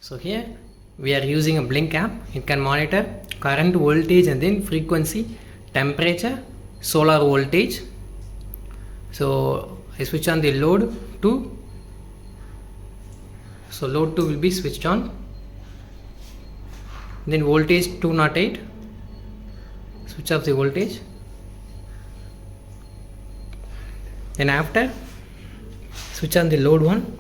So here we are using a blink app. It can monitor current, voltage, and then frequency, temperature, solar voltage. So I switch on the load 2. So load 2 will be switched on. Then voltage 208. Switch off the voltage. Then after, switch on the load 1.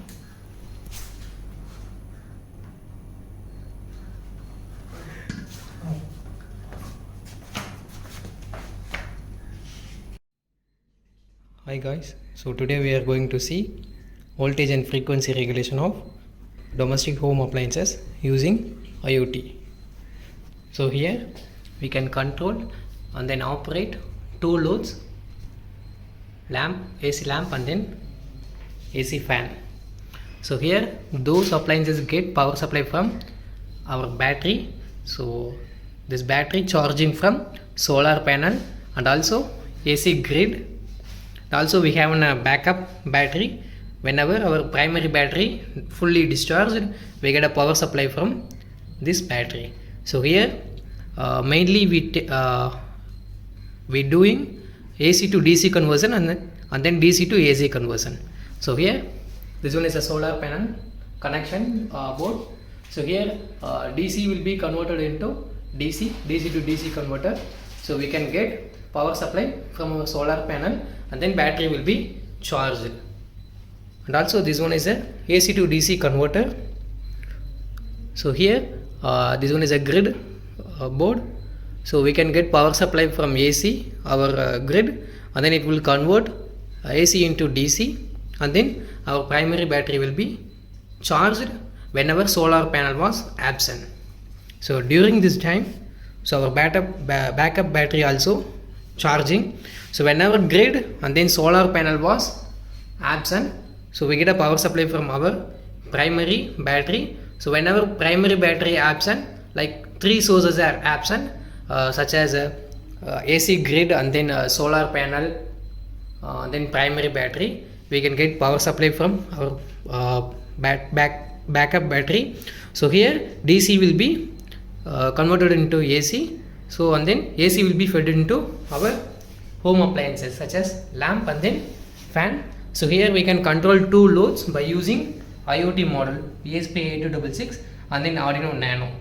Hi guys, so today we are going to see voltage and frequency regulation of domestic home appliances using IOT. So here we can control and then operate two loads, lamp, AC lamp, and then AC fan. So here those appliances get power supply from our battery. So this battery charging from solar panel and also AC grid. Also we have a backup battery. Whenever our primary battery fully discharged, we get a power supply from this battery. So here mainly we doing AC to DC conversion and then DC to AC conversion. So here this one is a solar panel connection board. So here DC will be converted into DC to DC converter. So we can get power supply from our solar panel and then battery will be charged. And also this one is a AC to DC converter. So here this one is a grid board. So we can get power supply from AC, our grid, and then it will convert AC into DC, and then our primary battery will be charged whenever solar panel was absent. So during this time, so our backup battery also charging. So whenever grid and then solar panel was absent, so we get a power supply from our primary battery. So whenever primary battery absent, like three sources are absent, such as AC grid and then solar panel, then primary battery, we can get power supply from our backup battery. So here DC will be converted into AC. So and then AC will be fed into our home appliances such as lamp and then fan. So here we can control two loads by using IOT model ESP8266 and then Arduino Nano.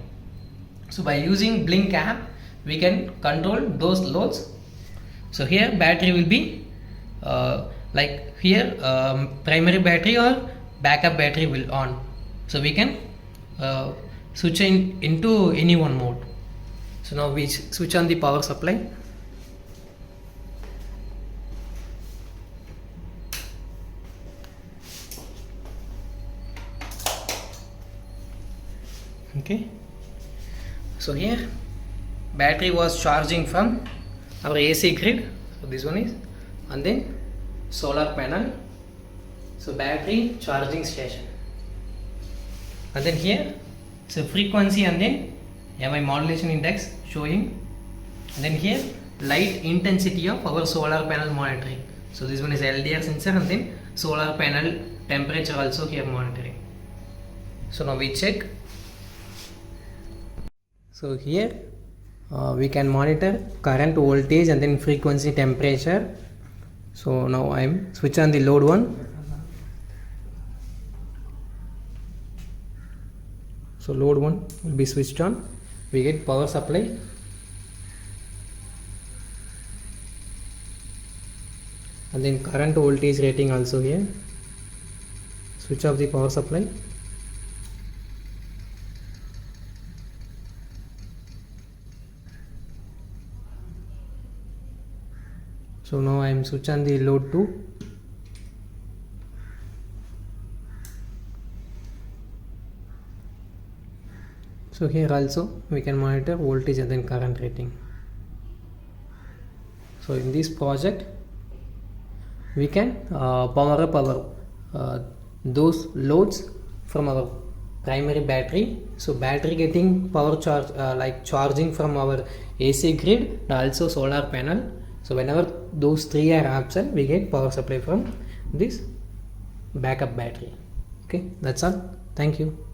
So by using blink app we can control those loads. So here battery will be like here primary battery or backup battery will on. So we can switch into any one mode. So now we switch on the power supply. Okay, so here battery was charging from our AC grid. So this one is, and then solar panel. So battery charging station, and then here so frequency and then my modulation index showing, and then here light intensity of our solar panel monitoring. So this one is LDR sensor and then solar panel temperature also here monitoring. So now we check. So here we can monitor current, voltage, and then frequency, temperature. So now I am switch on the load 1. So load 1 will be switched on. We get power supply. And then current, voltage rating also here. Switch off the power supply. So now I am switch on the load 2. So here also we can monitor voltage and then current rating. So in this project we can power up our those loads from our primary battery. So battery getting power charge like charging from our AC grid and also solar panel. So whenever those three are absent, we get power supply from this backup battery. Okay, that's all. Thank you.